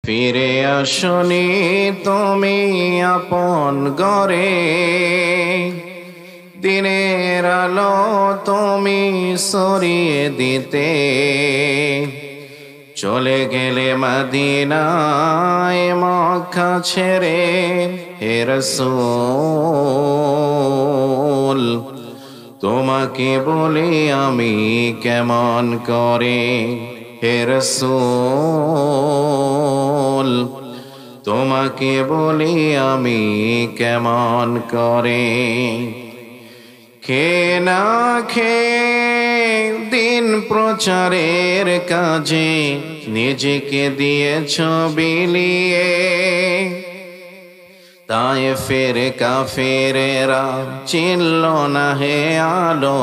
ফিরে আসনি তুমি আপন ঘরে, দিনের আলো তুমি সরিয়ে দিতে। চলে গেলে মদিনায় মক্কা ছেড়ে, হে রাসূল তোমাকে বলি আমি কেমন করে। হে রাসূল তোমাকে বলি আমি কেমন করে। খেয়ে না খেয়ে দিন প্রচারের কাজে নিজেকে দিয়েছ বিলিয়ে। তায়েফের কাফেরেরা চিনল না হে আলো,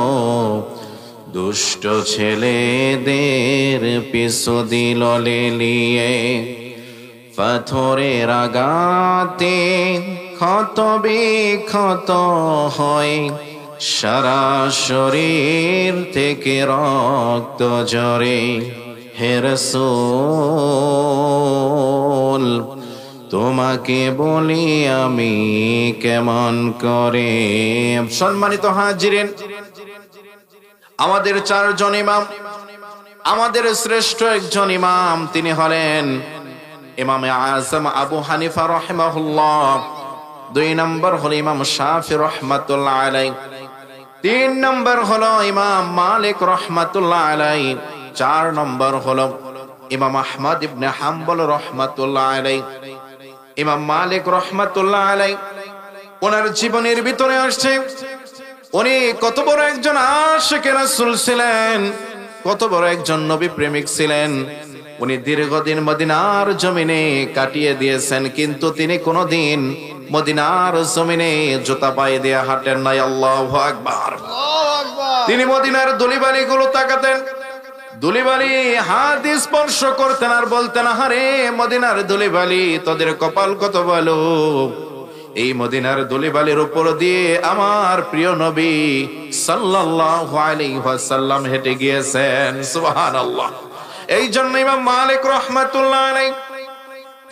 দুষ্ট ছেলেদের পিছু দিল লেলিয়ে। পাথরের আঘাতে ক্ষত বিক্ষত হয়, সারা শরীর থেকে রক্ত ঝরে। হে রাসূল তোমাকে বলি আমি কেমন করে। সম্মানিত হাজিরিন, আমাদের চারজন ইমাম, আমাদের শ্রেষ্ঠ একজন ইমাম তিনি হলেন ইমামে আযম আবু হানিফা রাহিমাহুল্লাহ। 2 নম্বর হলো ইমাম শাফি রাহমাতুল্লাহ আলাইহি, 3 নম্বর হলো ইমাম মালিক রাহমাতুল্লাহ আলাইহি, 4 নম্বর হলো ইমাম আহমদ ইবনে হাম্বল রাহমাতুল্লাহ আলাইহি। ইমাম মালিক রাহমাতুল্লাহ আলাইহি ওনার জীবনের ভিতরে আসছে উনি কত বড় একজন আশিকে রাসূল ছিলেন, কত বড় একজন নবী প্রেমিক ছিলেন। উনি দীর্ঘদিন মদিনার জমিনে কাটিয়ে দিয়েছেন, কিন্তু তিনি কোনোদিন মদিনার জমিনে জুতা পায়ে দিয়ে হাঁটেন নাই। আল্লাহু আকবার। তিনি মদিনার ধুলিবালি গুলো তাকাতেন, ধুলিবালি হাত স্পর্শ করতেন আর বলতেন, আরে মদিনার ধুলিবালি, তোদের কপাল কত ভালো। এই মদিনার ধুলিবালির উপর দিয়ে আমার প্রিয় নবী সাল্লাল্লাহু আলাইহি ওয়াসাল্লাম হেঁটে গিয়েছেন। সুবহানাল্লাহ। এই জন্য ইমাম মালিক রাহমাতুল্লাহ আলাইহি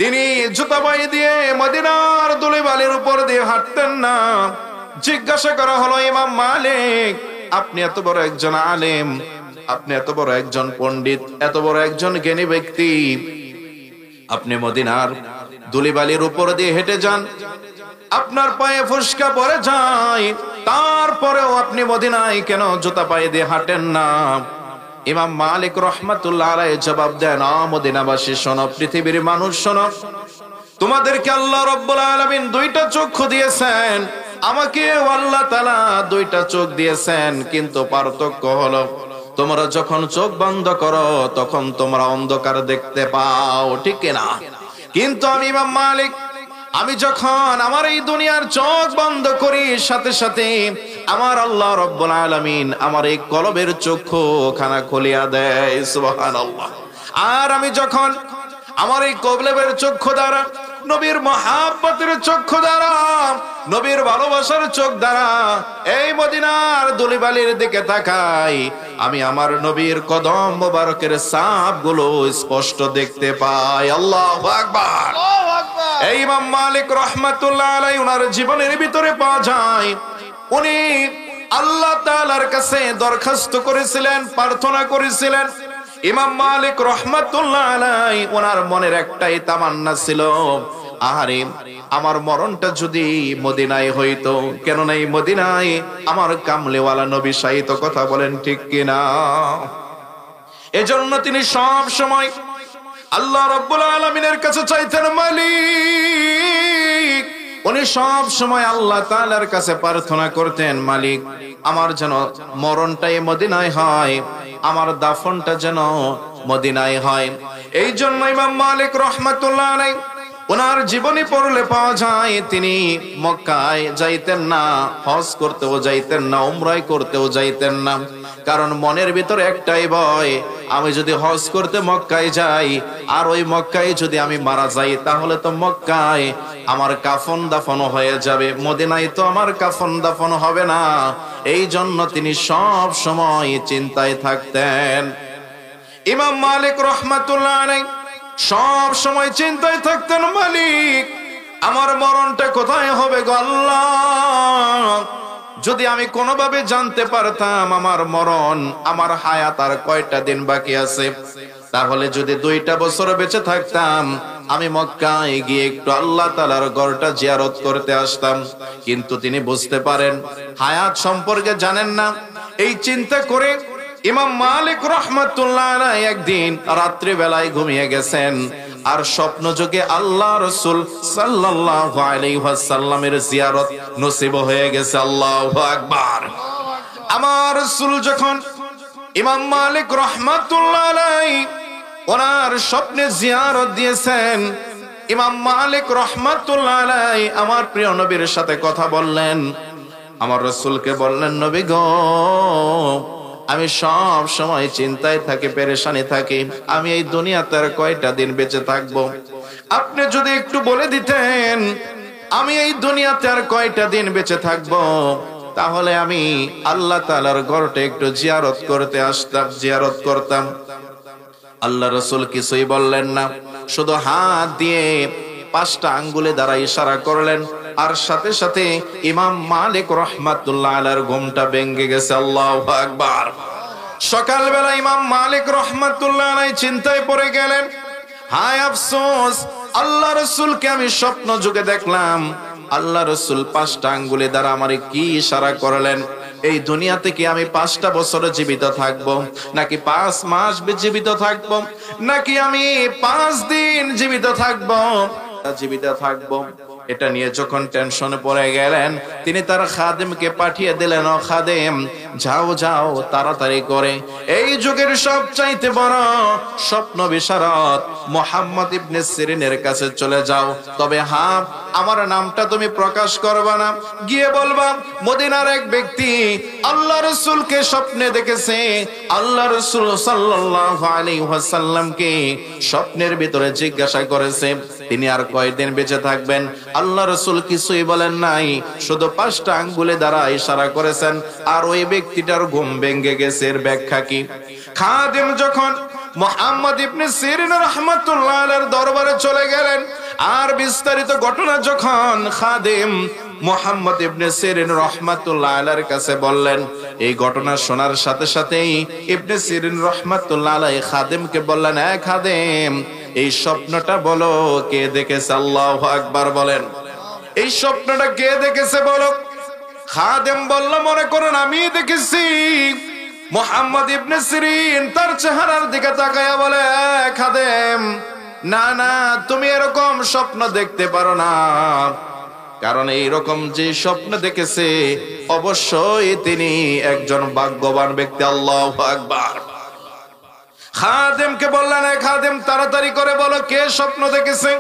তিনি জুতা পায়ে দিয়ে মদিনার ধুলিবালির উপর দিয়ে হাঁটতেন না। জিজ্ঞাসা করা হলো, ইমাম মালিক আপনি এত বড় একজন আলেম, আপনি এত বড় একজন পণ্ডিত, এত বড় একজন জ্ঞানী ব্যক্তি, আপনি মদিনার ধুলিবালির উপর দিয়ে হেঁটে যান, আপনার পায়ে ফুসকা পড়ে যায়, তারপরেও আপনি মদিনায় কেন জুতা পায়ে দিয়ে হাঁটেন না? ইমাম মালিক রাহমাতুল্লাহ আলাইহি জবাব দেন, মদিনাবাসী শোনো, পৃথিবীর মানুষ শোনো, তোমাদেরকে আল্লাহ রাব্বুল আলামিন 2টা চক্ষু দিয়েছেন, আমাকে আল্লাহ তাআলা 2টা চোখ দিয়েছেন, কিন্তু পার্থক্য হলো তোমরা যখন চোখ বন্ধ করো তখন তোমরা অন্ধকার দেখতে পাও, ঠিক কিনা? কিন্তু আমি ইমাম মালিক, আমি যখন আমার এই দুনিয়ার চোখ বন্ধ করি, সাথে সাথে আমার আল্লাহ রাব্বুল আলামিন আমার এই কলবের চক্ষু খানা খুলিয়া দেয়। সুবহানাল্লাহ। আর আমি যখন আমার এই কলবের চক্ষু দ্বারা, নবীর মহাব্বতের চক্ষু দ্বারা, নবীর ভালোবাসার চোখ দ্বারা এই মদিনার ধুলিবালির দিকে তাকাই, আমি আমার নবীর কদম মোবারকের ছাপগুলো স্পষ্ট দেখতে পাই। আল্লাহু আকবার। এই ইমাম মালিক রাহমাতুল্লাহ আলাইহি ওনার জীবনের ভিতরে পাওয়া যায়, উনি আল্লাহ তাআলার কাছে দরখাস্ত করেছিলেন, প্রার্থনা করেছিলেন। ইমাম মালিক রাহমাতুল্লাহ আলাইহি ওনার মনের একটাই তামান্না ছিল, আহারে আমার মরণটা যদি মদিনায় হইতো, কেননা এই মদিনায় আমার কামলেওয়ালা নবী শাহিত, কথা বলেন ঠিক কিনা? এজন্য তিনি সব সময় আল্লাহ রাব্বুল আলামিনের কাছে চাইতেন মালিক। উনি সব সময় আল্লাহ তাআলার কাছে প্রার্থনা করতেন, মালিক আমার যেন মরণটাই মদিনায় হয়, আমার দাফনটা যেন মদিনায় হয়। এই জন্য ইমাম মালিক রাহমাতুল্লাহ আলাইহি ওনার জীবনী পড়লে পাওয়া যায় তিনি মক্কায় যাইতেন না, হজ করতেও যাইতেন না, উমরাহ করতেও যাইতেন না। কারণ মনের ভিতরে একটাই ভয়, আমি যদি হজ করতে মক্কায় যাই আর ওই মক্কায় যদি আমি মারা যাই, তাহলে তো মক্কায় আমার কাফন দাফন হয়ে যাবে, মদিনায় তো আমার কাফন দাফন হবে না। এই জন্য তিনি সব সময় চিন্তায় থাকতেন। ইমাম মালিক রাহমাতুল্লাহ আলাইহি সব সময় চিন্তায় থাকতেন, মালিক আমার মরণটা কোথায় হবে গো আল্লাহ, যদি আমি কোনোভাবে জানতে পারতাম আমার মরণ, আমার হায়াত আর কয়টা দিন বাকি আছে, তাহলে যদি 2টা বছর বেঁচে থাকতাম আমি মক্কায় গিয়ে একটু আল্লাহ তাআলার ঘরটা জিয়ারত করতে আসতাম। কিন্তু তিনি বুঝতে পারেন হায়াত সম্পর্কে জানেন না। এই চিন্তা করে ইমাম মালিক রাহমাতুল্লাহ আলাইহি একদিন রাত্রি বেলায় ঘুমিয়ে গেছেন, আর স্বপ্ন যোগে আল্লাহ রাসূল সাল্লাল্লাহু আলাইহি ওয়াসাল্লামের জিয়ারত নসিব হয়ে গেছে। আল্লাহু আকবার। আমার রাসূল যখন ইমাম মালিক রাহমাতুল্লাহ আলাইহি ওনার স্বপ্নে জিয়ারত দিয়েছেন, ইমাম মালিক রাহমাতুল্লাহ আলাইহি আমার প্রিয় নবীর সাথে কথা বললেন। আমার রাসূলকে বললেন, নবী গো, আমি সব সময় চিন্তায় থাকি, পেরেশানি থাকি, আমি এই দুনিয়াতে আর কয়টা দিন বেঁচে থাকবো, আপনি যদি একটু বলে দিতেন আমি এই দুনিয়াতে আর কয়টা দিন বেঁচে থাকবো, তাহলে আমি আল্লাহ তাআলার ঘরটা একটু জিয়ারত করতে আসতাম, জিয়ারত করতাম। আল্লাহ রাসূল কিছুই বললেন না, শুধু হাত দিয়ে 5টা আঙ্গুলে দ্বারা ইশারা করলেন, আর সাথে সাথে ইমাম মালিক রাহমাতুল্লাহ আলাইহির ঘুমটা ভেঙে গেছে। আল্লাহু আকবার। সকালবেলা ইমাম মালিক রাহমাতুল্লাহ আলাইহি চিন্তায় পড়ে গেলেন, হায় আফসোস, আল্লাহ রাসূলকে আমি স্বপ্ন যুগে দেখলাম, আল্লাহ রাসূল 5টা আঙ্গুলে দ্বারা আমারে কি ইশারা করলেন, এই দুনিয়াতে কি আমি 5টা বছর জীবিত থাকব, নাকি 5 মাস জীবিত থাকব, নাকি আমি 5 দিন জীবিত থাকব, এটা নিয়ে যখন টেনশনে পড়ে গেলেন, তিনি তার খাদেমকে পাঠিয়ে দিলেন, ও খাদেম, যাও যাও তাড়াতাড়ি করে এই যুগের সবচাইতে বড় স্বপ্ন বিশারদ মুহাম্মদ ইবনে সিরিনের কাছে চলে যাও, তবে হ্যাঁ, আমার নামটা তুমি প্রকাশ করবা না, গিয়ে বলবা মদিনার এক ব্যক্তি আল্লাহ রাসূলকে স্বপ্নে দেখেছে, আল্লাহ রাসূল সাল্লাল্লাহু আলাইহি ওয়াসাল্লামকে স্বপ্নের ভিতরে জিজ্ঞাসা করেছে তিনি আর কয়দিন বেঁচে থাকবেন। আল্লাহ রাসূল কিছুই বলেন নাই, শুধু 5টা আঙ্গুলে দ্বারা ইশারা করেছেন, আর ওই ব্যক্তিটার ঘুম ভেঙে গেছে। এর ব্যাখ্যা কি? খাদেম যখন মুহাম্মদ ইবনে সিরিন রাহমাতুল্লাহ আলাইহির দরবারে চলে গেলেন, আর বিস্তারিত ঘটনা যখন খাদেম মুহাম্মদ ইবনে সিরিন রাহমাতুল্লাহ আলাইহির কাছে বললেন, এই ঘটনা শোনার সাথে সাথেই ইবনে সিরিন রাহমাতুল্লাহ আলাইহি খাদেমকে বললেন, এ খাদেম, এই স্বপ্নটা বলো কে দেখেছে? আল্লাহু আকবার বলেন। এই স্বপ্নটা কে দেখেছে বলো। খাদেম বলল, মনে করুন আমি দেখেছি। মুহাম্মদ ইবনে সিরিন তার চেহারার দিকে তাকায়া বলে, খাদেম, না না, তুমি এরকম স্বপ্ন দেখতে পারো না, কারণ এইরকম যে স্বপ্ন দেখেছে অবশ্যই তিনি একজন ভাগ্যবান ব্যক্তি। আল্লাহু আকবার। খাদেমকে বললেন, খাদেম তাড়াতাড়ি করে বলো কে স্বপ্ন দেখেছে।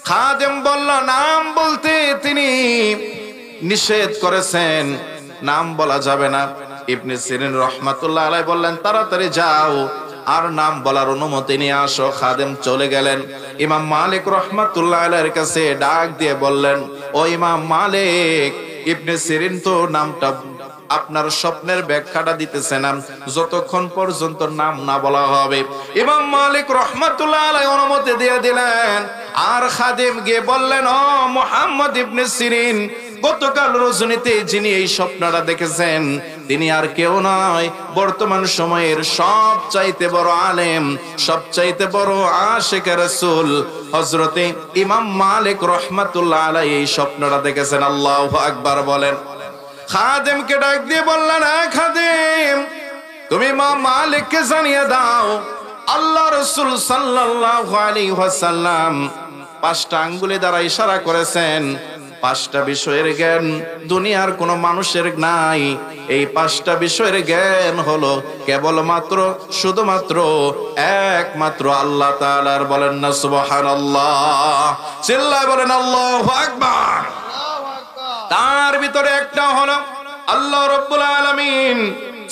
খাদেম বলল, নাম বলতে তিনি নিষেধ করেছেন, নাম বলা যাবে না। ইবনে সিরিন রাহমাতুল্লাহ আলাইহি বললেন, তাড়াতাড়ি যাও আর নাম বলার অনুমতি নিয়ে আসো। খাদেম চলে গেলেন। ইমাম মালিক রাহমাতুল্লাহ আলাইহির কাছে ডাক দিয়ে বললেন, ও ইমাম মালিক, ইবনে সিরিন তো নামটা আপনার স্বপ্নের ব্যাখ্যাটা দিতেছে না, যতক্ষণ পর্যন্ত নাম না বলা হবে। ইমাম মালিক রাহমাতুল্লাহ আলাইহি অনুমতি দিয়ে দিলেন। আর খাদেম গিয়ে বললেন, ও মুহাম্মদ ইবনে সিরিন, গতকাল রজনীতে যিনি এই স্বপ্নটা দেখেছেন তিনি আর কেউ নয়, বর্তমান সময়ের সবচাইতে বড় আলেম, সবচাইতে বড় আশিকে রাসূল হযরতে ইমাম মালিক রাহমাতুল্লাহ আলাইহি এই স্বপ্নটা দেখেছেন। আল্লাহু আকবার বলেন। খাদেমকে ডাক দিয়ে বললেন, খাদেম, তুমি ইমাম মালিককে জানিয়ে দাও আল্লাহ রাসূল সাল্লাল্লাহু আলাইহি ওয়াসাল্লাম 5টা আঙ্গুলে দ্বারা ইশারা করেছেন। 5টা বিষয়ের জ্ঞান দুনিয়ার কোন মানুষের নাই। এই 5টা বিষয়ের জ্ঞান হলো কেবলমাত্র শুধুমাত্র একমাত্র আল্লাহ তাআলার। বলেন না সুবহানাল্লাহ, চিল্লায় বলেন আল্লাহু আকবার। তার ভিতরে একটা হলো আল্লাহ রাব্বুল আলামিন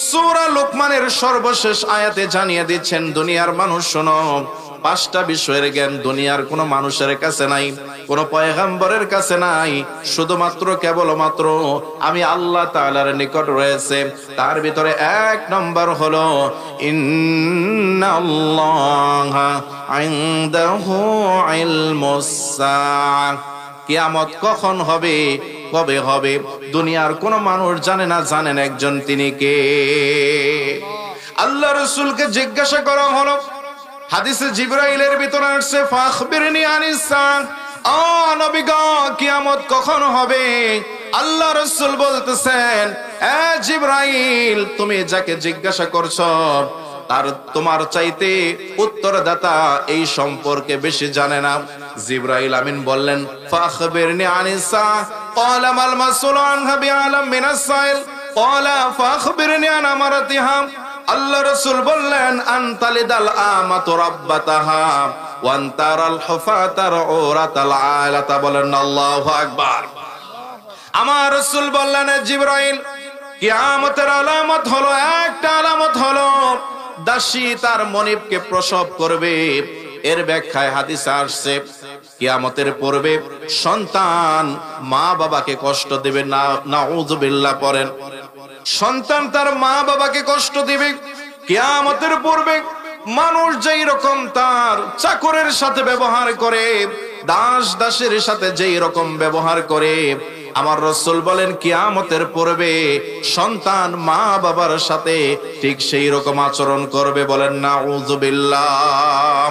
সূরা লুকমানের সর্বশেষ আয়াতে জানিয়ে দিচ্ছেন, দুনিয়ার মানুষ শোনো, 5টা বিষয়ের জ্ঞান দুনিয়ার কোনো মানুষের কাছে নাই, কোনো পয়গম্বরের কাছে নাই, শুধুমাত্র কেবলমাত্র আমি আল্লাহ তাআলার নিকট রয়েছে। তার ভিতরে 1 নম্বর হলো ইন্নাল্লাহা ইনদাহু ইলমুস সাআহ, কিয়ামত কখন হবে, কবে হবে, দুনিয়ার কোন মানুষ জানে না। জানেন একজন, তিনি কে? আল্লাহ রাসূলকে জিজ্ঞাসা করা হলো, হাদিসে জিবরাইলের ভিতরে আসছে ফাখবিরনি আনিস সাআহ, ও নবী গো কিয়ামত কখন হবে? আল্লাহ রাসূল বলতেছেন, এ জিবরাইল, তুমি যাকে জিজ্ঞাসা করছো তার তোমার চাইতে উত্তরদাতা এই সম্পর্কে বেশি জানে না। জিবরাইল আমিন বললেন, ফাখবিরনি আনিস সাআহ, ক্বালা মাল মাসউলু আনহা বিআলাম মিনাস সাইল, ক্বালা ফাখবিরনি আন আমারাতিহা। আল্লাহ রাসূল বললেন, আনতালিদাল আমাতু রাব্বাতাহা ওয়া আনতারাল হুফাতার উরাতাল আলাতা। বলেন আল্লাহু আকবার। আমার রাসূল বললেন, জিবরাইল, কিয়ামতের আলামত হলো, একটা আলামত হলো দাসী তার মনিবকে প্রসব করবে। এর ব্যাখ্যায় হাদিসে আসছে, কিয়ামতের পূর্বে সন্তান মা বাবাকে কষ্ট দেবে না, নাউযুবিল্লাহ পড়েন। সন্তান তার মা বাবাকে কষ্ট দিবে। কিয়ামতের পূর্বে মানুষ যেই রকম তার চাকরের সাথে ব্যবহার করে, দাস দাসের সাথে যেই রকম ব্যবহার করে, আমার রাসূল বলেন কিয়ামতের পূর্বে সন্তান মা বাবার সাথে ঠিক সেই রকম আচরণ করবে। বলেন নাউযুবিল্লাহ।